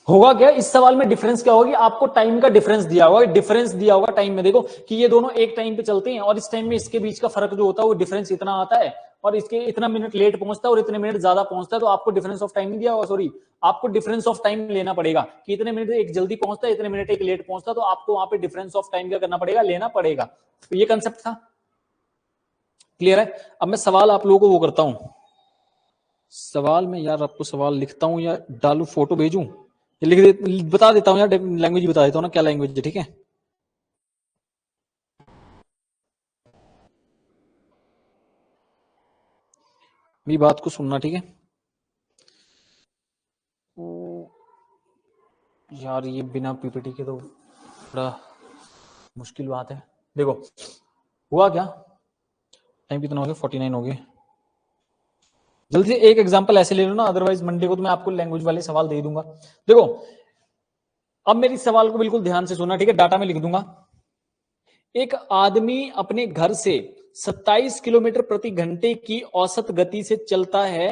होगा क्या इस सवाल में? डिफरेंस क्या होगी? आपको टाइम का डिफरेंस दिया होगा, डिफरेंस दिया होगा टाइम में। देखो कि ये दोनों एक टाइम पे चलते हैं, और इस टाइम में इसके बीच का फर्क जो होता है वो डिफरेंस इतना आता है, और इसके इतना मिनट लेट पहुंचता है और इतने मिनट ज्यादा पहुंचता है। तो आपको डिफरेंस ऑफ टाइम नहीं दिया होगा, सॉरी, आपको डिफरेंस ऑफ टाइम लेना पड़ेगा कि इतने मिनट एक जल्दी पहुंचता है, इतने मिनट एक लेट पहुंचता है। तो आपको वहां पे डिफरेंस ऑफ टाइम क्या करना पड़ेगा? लेना पड़ेगा। तो ये कंसेप्ट था। क्लियर है? अब मैं सवाल आप लोगों को वो करता हूं। सवाल में यार आपको सवाल लिखता हूं या डालू, फोटो भेजूं, बता देता हूँ यार, लैंग्वेज बता देता हूँ ना, क्या लैंग्वेज है। ठीक है, मेरी बात को सुनना। ठीक है यार, ये बिना पीपीटी के तो बड़ा मुश्किल बात है। देखो हुआ क्या, टाइम कितना हो गया? 49 हो गए। जल्दी से एक एग्जांपल ऐसे ले लो ना, अदरवाइज मंडे को तो मैं आपको लैंग्वेज वाले सवाल दे दूंगा। देखो अब मेरी सवाल को बिल्कुल ध्यान से सुनना। ठीक है, डाटा में लिख दूंगा। एक आदमी अपने घर से 27 किलोमीटर प्रति घंटे की औसत गति से चलता है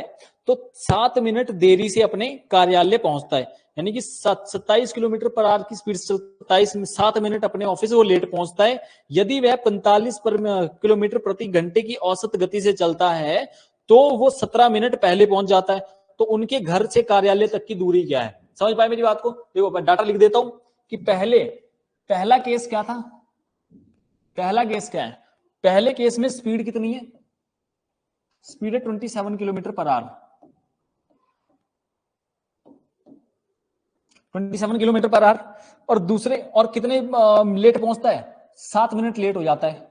तो 7 मिनट देरी से अपने कार्यालय पहुंचता है, यानी कि 27 किलोमीटर पर आवर की स्पीड से 7 मिनट अपने ऑफिस वो लेट पहुंचता है। यदि वह 45 किलोमीटर प्रति घंटे की औसत गति से चलता है तो वो 17 मिनट पहले पहुंच जाता है। तो उनके घर से कार्यालय तक की दूरी क्या है? समझ पाए मेरी बात को? देखो मैं डाटा लिख देता हूं कि पहला केस क्या था। पहला केस क्या है? पहले केस में स्पीड कितनी है? स्पीड है 27 kilometre per our. 27 kilometre per our, और दूसरे और कितने लेट पहुंचता है? 7 मिनट लेट हो जाता है।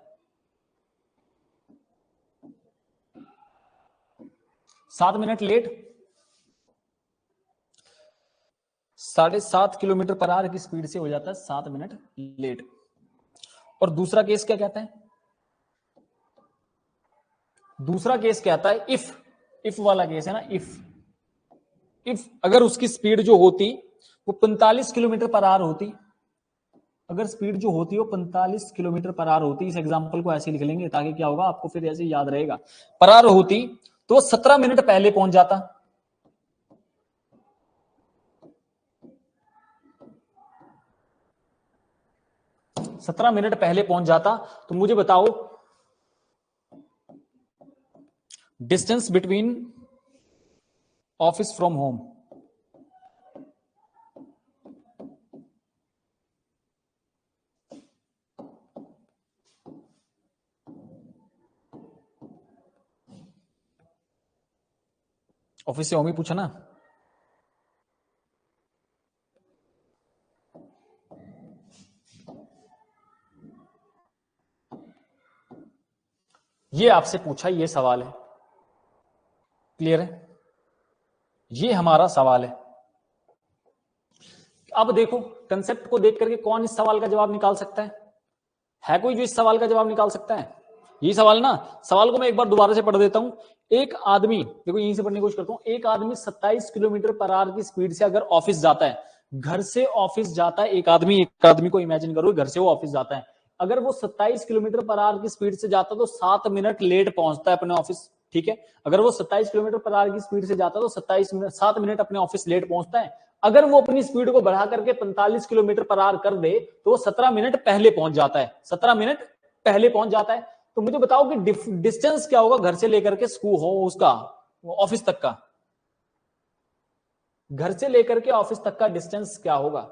7 minute late, 7.5 kilometre per hour की स्पीड से हो जाता है 7 मिनट लेट। और दूसरा केस क्या कहता है? दूसरा केस कहता है इफ वाला केस है ना, इफ अगर उसकी स्पीड जो होती वो 45 किलोमीटर पर आवर होती, अगर स्पीड जो होती है वो 45 किलोमीटर पर आवर होती, इस एग्जांपल को ऐसे लिख लेंगे ताकि क्या होगा आपको फिर ऐसे याद रहेगा, पर आवर होती तो 17 मिनट पहले पहुंच जाता। सत्रह मिनट पहले पहुंच जाता। तो मुझे बताओ distance between office from home, office से होम ही पूछा ना। ये आपसे पूछा, ये सवाल है, क्लियर है, ये हमारा सवाल है। अब देखो कंसेप्ट को देख करके कौन इस सवाल का जवाब निकाल सकता है कोई जो इस सवाल का जवाब निकाल सकता है? ये सवाल ना, सवाल को मैं एक बार दोबारा से पढ़ देता हूं। एक आदमी, देखो यहीं से पढ़ने की कोशिश करता हूं, एक आदमी 27 किलोमीटर पर आवर की स्पीड से अगर ऑफिस जाता है, घर से ऑफिस जाता है एक आदमी को इमेजिन करो, घर से वो ऑफिस जाता है, अगर वो 27 किलोमीटर पर आवर की स्पीड से जाता तो 7 मिनट लेट पहुंचता है अपने ऑफिस, ठीक है। अगर वो 27 किलोमीटर पर आवर की स्पीड से जाता तो 7 मिनट अपने ऑफिस लेट पहुंचता है। अगर वो अपनी स्पीड को बढ़ा करके 45 किलोमीटर पर आवर कर दे तो वो 17 मिनट पहले पहुंच जाता है, 17 मिनट पहले पहुंच जाता है। तो मुझे बताओ कि डिस्टेंस क्या होगा घर से लेकर के स्कूल हो उसका ऑफिस तक का, घर से लेकर के ऑफिस तक का डिस्टेंस क्या होगा?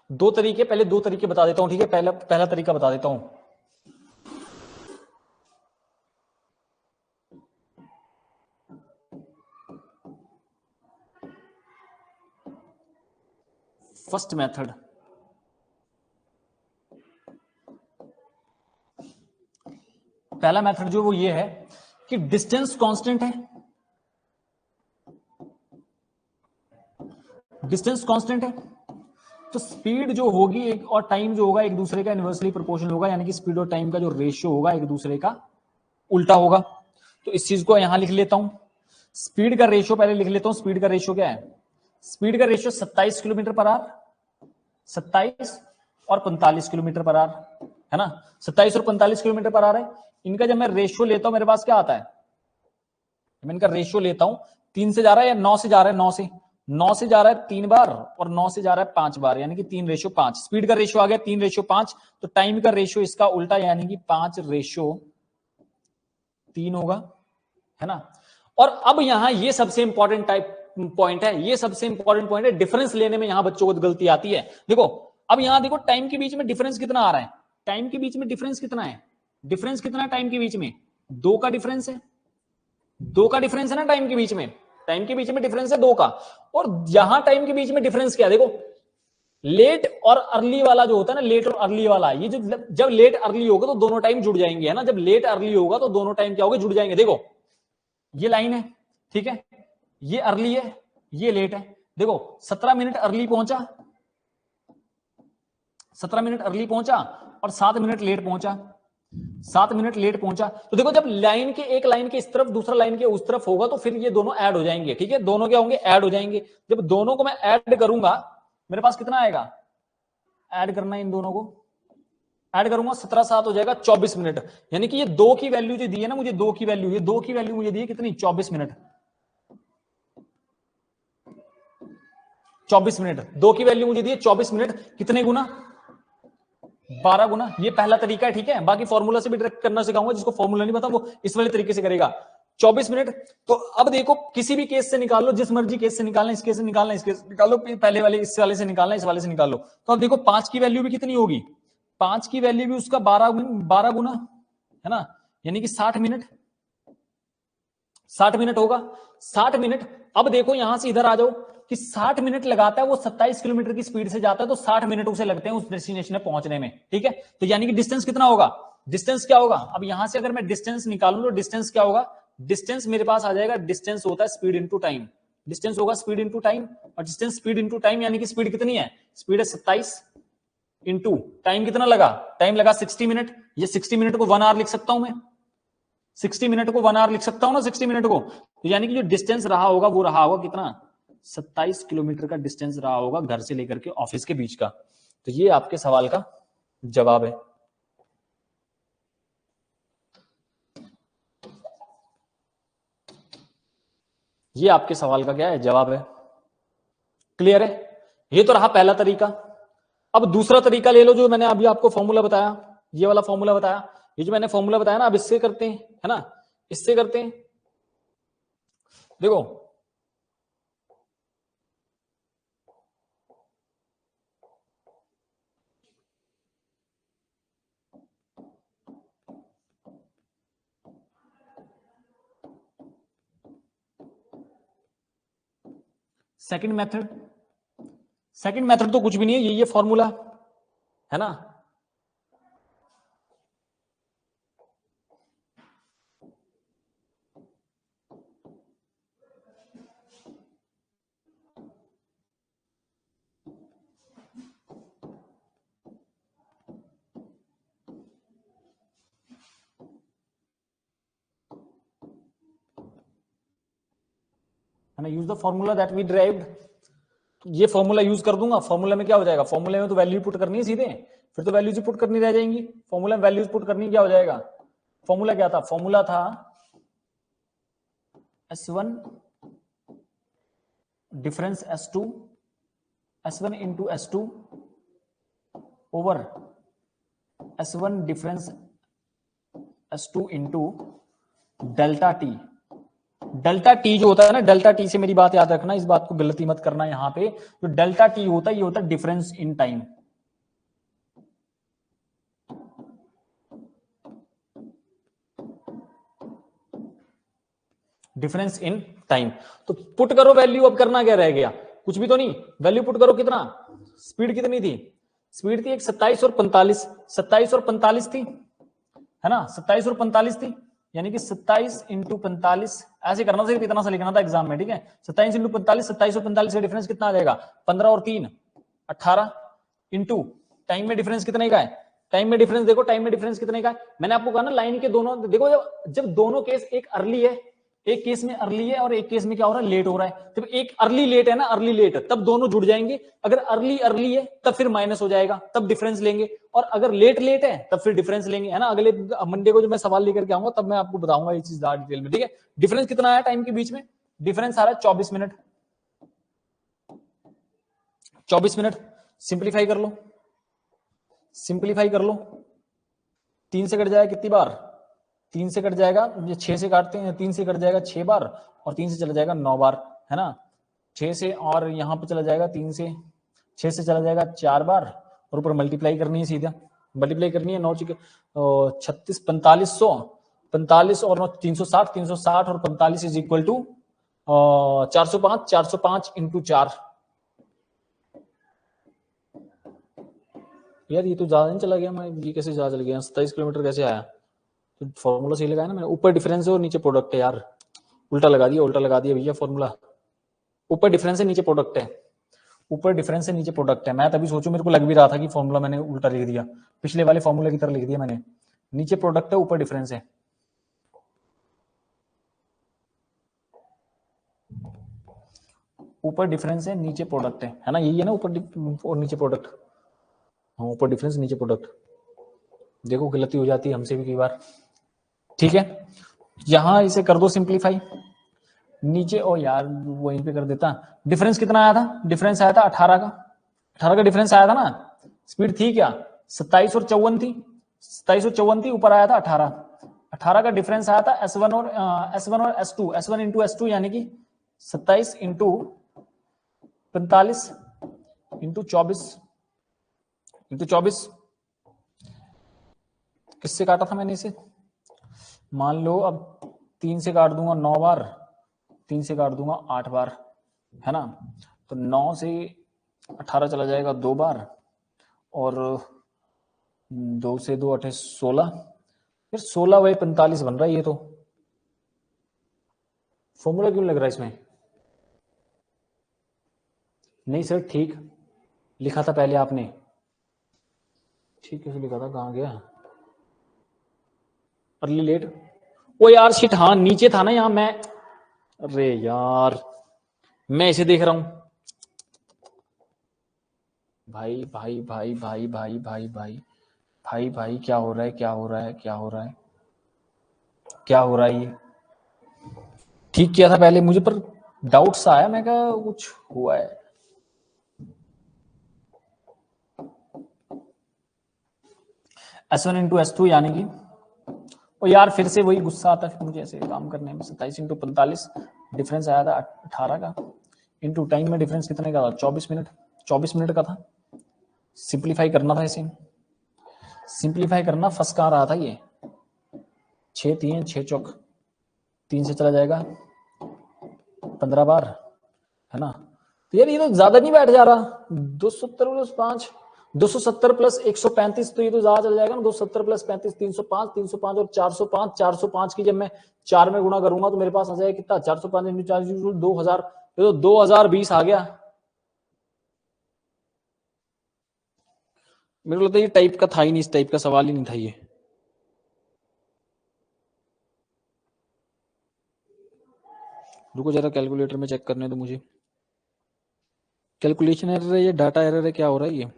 दो तरीके, पहले दो तरीके बता देता हूं, ठीक है। पहला तरीका बता देता हूं। फर्स्ट मेथड, पहला मेथड जो वो ये है कि डिस्टेंस कांस्टेंट है, डिस्टेंस कांस्टेंट है तो स्पीड जो होगी एक और टाइम जो होगा एक दूसरे का इनवर्सली प्रोपोर्शनल होगा, यानी कि स्पीड और टाइम का जो रेशियो होगा एक दूसरे का उल्टा होगा। तो इस चीज को यहां लिख लेता हूं, स्पीड का रेशियो पहले लिख लेता हूं। स्पीड का रेशियो क्या है? स्पीड का रेशियो 27 किलोमीटर पर आवर, 27 और 45 किलोमीटर पर आवर है ना, 27 और 45 किलोमीटर पर आवर है। इनका जब मैं रेशियो लेता हूं मेरे पास क्या आता है, मैं इनका रेशियो लेता हूं, 3 से जा रहा है या 9 से जा रहा है, 9 से जा रहा है 3 बार और 9 से जा रहा है 5 बार, यानी कि 3:5। स्पीड का रेशियो आ गया 3:5, तो टाइम का रेशियो इसका उल्टा यानी कि 5:3 होगा, है ना। और अब यहां ये सबसे इंपॉर्टेंट पॉइंट है, ये सबसे इंपॉर्टेंट पॉइंट है, डिफरेंस लेने में यहां बच्चों को गलती आती है। देखो अब यहां देखो टाइम के बीच में डिफरेंस कितना आ रहा है, टाइम के बीच में डिफरेंस कितना है, डिफरेंस कितना है टाइम के बीच में, 2 का डिफरेंस है, 2 का डिफरेंस है ना टाइम के बीच में, टाइम के बीच में डिफरेंस है 2 का। और यहां टाइम के बीच में डिफरेंस क्या है, देखो लेट और अर्ली वाला जो होता है ना, लेट और अर्ली वाला, ये जो जब लेट अर्ली होगा तो दोनों टाइम जुड़ जाएंगे, है ना, जब लेट अर्ली होगा तो दोनों टाइम क्या होगा, जुड़ जाएंगे। देखो ये लाइन है, ठीक है, ये अर्ली है, ये लेट है। देखो 17 मिनट अर्ली पहुंचा, 17 मिनट अर्ली पहुंचा और 7 मिनट लेट पहुंचा, 7 मिनट लेट पहुंचा। तो देखो जब लाइन के एक लाइन के इस तरफ दूसरा लाइन के उस तरफ होगा तो फिर ये दोनों ऐड हो जाएंगे, ठीक है, दोनों क्या होंगे, ऐड हो जाएंगे। जब दोनों को मैं ऐड करूंगा मेरे पास कितना आएगा, ऐड करना है इन दोनों को, ऐड करूंगा 17 7 हो जाएगा 24 मिनट, यानी कि ये 2 की वैल्यू जो दी है ना मुझे, 2 की वैल्यू, ये 2 की वैल्यू मुझे दी है कितनी, 24 मिनट, 24 मिनट, 2 की वैल्यू मुझे दी है 24 मिनट, कितने गुना, 12 गुना। ये पहला तरीका है, ठीक है, बाकी फॉर्मूला से भी डायरेक्ट करना सिखाऊंगा, जिसको फॉर्मूला नहीं पता वो इस वाले तरीके से करेगा। 24 मिनट। तो अब देखो किसी भी केस से निकाल लो, जिस मर्जी केस से निकालना, इस केस से निकालना, इस केस से निकाल लो, पहले वाले इस वाले से निकालना, इस वाले से निकाल लो। तो अब देखो 5 की वैल्यू भी कितनी होगी, 5 की वैल्यू भी उसका 12 गुना, है ना, यानी कि 60 मिनट, 60 मिनट होगा, 60 मिनट। अब देखो यहां से इधर आ जाओ कि 60 मिनट लगाता है, वो 27 किलोमीटर की स्पीड से जाता है, तो 60 मिनट उसे लगते हैं उस डेस्टिनेशन में पहुंचने में, ठीक है। तो यानी कि डिस्टेंस कितना होगा, डिस्टेंस क्या होगा, अब यहां से अगर मैं डिस्टेंस निकालूं तो डिस्टेंस क्या होगा, डिस्टेंस मेरे पास आ जाएगा, डिस्टेंस होता है स्पीड इंटू टाइम, डिस्टेंस होगा स्पीड इंटू टाइम, और डिस्टेंस स्पीड इंटू टाइम यानी कि स्पीड कितनी है, स्पीड है 27, इंटू टाइम कितना लगा, टाइम लगा 60 मिनट, ये 60 मिनट को 1 आवर लिख सकता हूं मैं, 60 मिनट को 1 आवर लिख सकता हूं ना 60 मिनट को। तो यानी कि जो डिस्टेंस रहा होगा वो रहा होगा कितना, 27 किलोमीटर का डिस्टेंस रहा होगा घर से लेकर के ऑफिस के बीच का। तो ये आपके सवाल का जवाब है। ये आपके सवाल का क्या है, जवाब है। क्लियर है, ये तो रहा पहला तरीका। अब दूसरा तरीका ले लो, जो मैंने अभी आपको फॉर्मूला बताया, ये वाला फॉर्मूला बताया, ये जो मैंने फॉर्मूला बताया ना, अब इससे करते हैं, है ना, इससे करते हैं। देखो सेकंड मेथड, सेकंड मेथड तो कुछ भी नहीं है, ये फॉर्मूला है ना। है ना, use the formula that we derived. ये फॉर्मूला यूज कर दूंगा, फॉर्मूला में क्या हो जाएगा, फॉर्मूले में तो वैल्यू पुट करनी है सीधे, फिर तो वैल्यूज पुट करनी रह जाएंगी। फॉर्मूला में वैल्यूज पुट करनी, क्या हो जाएगा, फॉर्मूला क्या था, फॉर्मूला था S1 difference S2, S1 into S2 over S1 difference S2 into delta T. Delta T जो होता है ना, डेल्टा टी से मेरी बात याद रखना, इस बात को गलती मत करना, यहां पे जो डेल्टा टी होता है ये होता है difference in time. Difference in time. तो पुट करो वैल्यू, अब करना क्या रह गया, कुछ भी तो नहीं, वैल्यू पुट करो, कितना, स्पीड कितनी थी, स्पीड थी एक 27 और 45, 27 और 45 थी, है ना, 27 और 45 थी, यानी कि 27 इंटू 45, ऐसे करना, सिर्फ इतना सा लिखना था एग्जाम में, ठीक है, 27 इंटू 45, 27 और 45 का डिफरेंस कितना आ जाएगा, 15 और 3 18 इंटू टाइम में डिफरेंस कितने का है, टाइम में डिफरेंस देखो, टाइम में डिफरेंस कितने का है, मैंने आपको कहा ना लाइन के दोनों देखो, जब दोनों केस, एक अर्ली है, एक केस में अर्ली है और एक केस में क्या हो रहा है, लेट हो रहा है, जब एक अर्ली लेट है ना, अर्ली लेट, तब दोनों जुड़ जाएंगे, अगर अर्ली अर्ली है तब फिर माइनस हो जाएगा, तब डिफरेंस लेंगे, और अगर लेट लेट है तब फिर डिफरेंस लेंगे, है ना। अगले मंडे को जब मैं सवाल लेकर के आऊंगा तब मैं आपको बताऊंगा ये चीज ज्यादा डिटेल में, ठीक है। डिफरेंस कितना आया टाइम के बीच में, डिफरेंस आ रहा है 24 मिनट, 24 मिनट। सिंप्लीफाई कर लो, सिंप्लीफाई कर लो, 3 से कट जाएगा कितनी बार, 3 से कट जाएगा, ये 6 से काटते हैं, 3 से कट जाएगा 6 बार, और 3 से चला जाएगा 9 बार, है ना, 6 से, और यहाँ पे चला जाएगा 3 से, 6 से चला जाएगा 4 बार, और ऊपर मल्टीप्लाई करनी है, सीधा मल्टीप्लाई करनी है, 9 36 4500, 45 और 9 360, 360 और 45 इज इक्वल टू 405, 405 इंटू 4। यार ये तो ज्यादा नहीं चला गया, मैं ये कैसे ज्यादा चल गया, 27 किलोमीटर कैसे आया, तो फॉर्मूला सही लगाया ना मैंने, ऊपर डिफरेंस है और नीचे प्रोडक्ट है, यार उल्टा लगा दिया, उल्टा लगा दिया भैया फॉर्मूला, ऊपर डिफरेंस है नीचे प्रोडक्ट है, ऊपर डिफरेंस है नीचे प्रोडक्ट है, मैं तभी सोचूं, मेरे को लग भी रहा था कि फॉर्मूला मैंने उल्टा लिख दिया, पिछले वाले फॉर्मूले की तरह लिख दिया मैंने, नीचे प्रोडक्ट है ऊपर डिफरेंस है, ऊपर डिफरेंस है नीचे प्रोडक्ट है ना, यही है ना, ऊपर और नीचे प्रोडक्ट, हाँ ऊपर डिफरेंस नीचे प्रोडक्ट, देखो गलती हो जाती है हमसे भी कई बार, ठीक है। यहां इसे कर दो सिंप्लीफाई, नीचे, ओ यार वहीं पे कर देता, डिफरेंस कितना आया था, डिफरेंस आया था 18 का, 18 का डिफरेंस आया था ना, स्पीड थी क्या 27 और 54 थी, 27 और 54 थी, ऊपर आया था 18, 18 का डिफरेंस आया था S1 और S1 और S2, S1 इंटू S2 यानी कि 27 इंटू 45 इंटू 24 इंटू 24, किससे काटा था मैंने इसे, मान लो अब 3 से काट दूंगा 9 बार, 3 से काट दूंगा 8 बार, है ना, तो 9 से 18 चला जाएगा 2 बार, और 2 से 2 8 16, फिर 16/45 बन रहा है, ये तो फॉर्मूला क्यों लग रहा है इसमें, नहीं सर ठीक लिखा था पहले आपने, ठीक कैसे लिखा था, कहाँ गया, अर्ली लेट, ओ यार शिट, हाँ नीचे था ना यहाँ मैं, अरे यार मैं इसे देख रहा हूँ, भाई भाई भाई भाई भाई भाई भाई भाई भाई क्या हो रहा है, क्या हो रहा है, क्या हो रहा है, क्या हो रहा है, ये ठीक किया था पहले मुझे, पर डाउट सा आया, मैं कहा कुछ हुआ है। S1 इंटू S2 यानी कि, और यार फिर से वही गुस्सा आता है फिर मुझे ऐसे काम करने में। 27 इंटू 45 डिफरेंस आया था 18 का, इंटू टाइम में डिफरेंस कितने का था, 24 मिनट, 24 मिनट का था। सिंप्लीफाई करना था इसे, सिंप्लीफाई करना, फंस कहाँ रहा था ये, 6 3 6 चौक 3 से चला जाएगा 15 बार, है ना। तो यार ये तो ज्यादा नहीं बैठ जा रहा, 270 प्लस 5, 270 प्लस 135, तो ये तो ज्यादा चल जाएगा ना, 270 प्लस 35 305, 305 और 405, 405 की जब मैं 4 में गुणा करूंगा तो मेरे पास आ जाएगा कितना, 405 इंटू 4 2000, ये तो 2020 आ गया। मेरे को लगता है ये टाइप का था ही नहीं, इस टाइप का सवाल ही नहीं था ये। रुको जरा कैलकुलेटर में चेक करने दो मुझे, कैलकुलेशन एरर है ये, डाटा एरर है, क्या हो रहा है ये।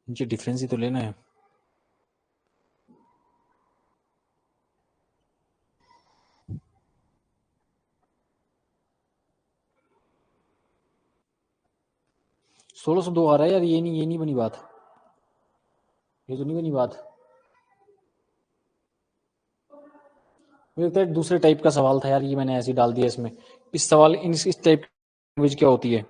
मुझे डिफरेंस ही तो लेना है। सोलह सौ दो आ रहा है यार, ये नहीं बनी बात, ये तो नहीं बनी बात। मुझे लगता है दूसरे टाइप का सवाल था यार, ये मैंने ऐसे ही डाल दिया इसमें। इस सवाल इस टाइप की लैंग्वेज क्या होती है,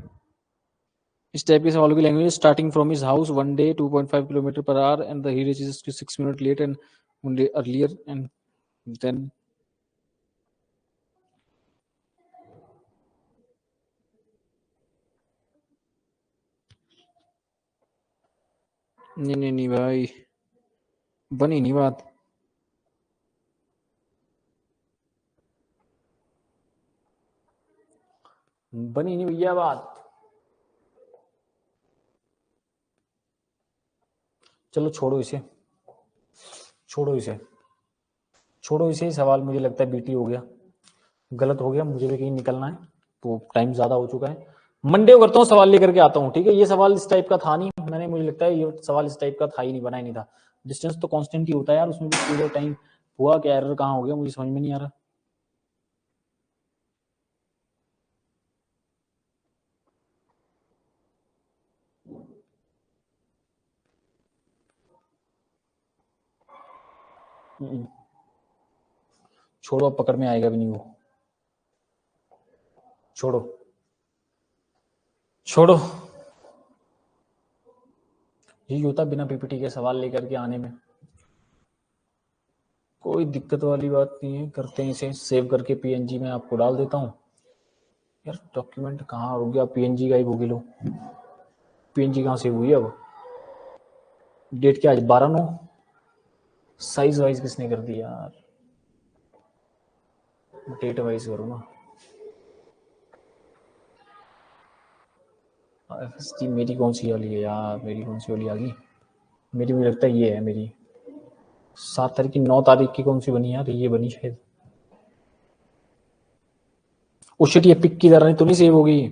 इस टाइप के सवालों की language, starting from his house one day 2.5 kilometre per hour and he reaches 6 minute late and one day earlier and then, नहीं भाई, बनी नहीं बात, बनी नहीं भैया बात। चलो छोड़ो इसे, छोड़ो इसे, छोड़ो इसे, सवाल मुझे लगता है बीटी हो गया, गलत हो गया, मुझे भी कहीं निकलना है, तो टाइम ज्यादा हो चुका है। मंडे को करता हूँ, सवाल लेकर के आता हूँ, ठीक है। ये सवाल इस टाइप का था नहीं, मैंने, मुझे लगता है ये सवाल इस टाइप का था ही नहीं, बना ही नहीं था। डिस्टेंस तो कांस्टेंट ही होता है यार, उसमें भी पूरे टाइम हुआ क्या, एरर कहाँ हो गया, मुझे समझ में नहीं आ रहा। छोड़ो, अब पकड़ में आएगा भी नहीं वो, छोड़ो छोड़ो, यही होता बिना पीपीटी के सवाल लेकर के आने में। कोई दिक्कत वाली बात नहीं है, करते हैं इसे, सेव करके पीएनजी में आपको डाल देता हूँ। यार डॉक्यूमेंट कहाँ हो गया, पीएनजी गायब हो गई, लो पीएनजी कहाँ सेव हुई है अब, डेट क्या आज 12/9, साइज वाइज किसने कर दिया यार, डेट वाइज करो ना। एफएसटी मेरी कौन सी वाली है यार, मेरी कौन सी वाली आ गई, मेरी, मुझे लगता है ये है मेरी, 7 तारीख की, 9 तारीख की कौन सी बनी यार, ये बनी शायद। ओ शिट, ये पिक की तरह तो नहीं सेव हो गई,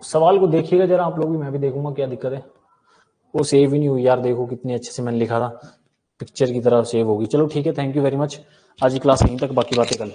सवाल को देखिएगा जरा आप लोग भी, मैं भी देखूंगा क्या दिक्कत है। वो सेव ही नहीं हुई यार, देखो कितने अच्छे से मैंने लिखा था, पिक्चर की तरह सेव होगी। चलो ठीक है, थैंक यू वेरी मच, आज की क्लास यहीं तक, बाकी बातें कल।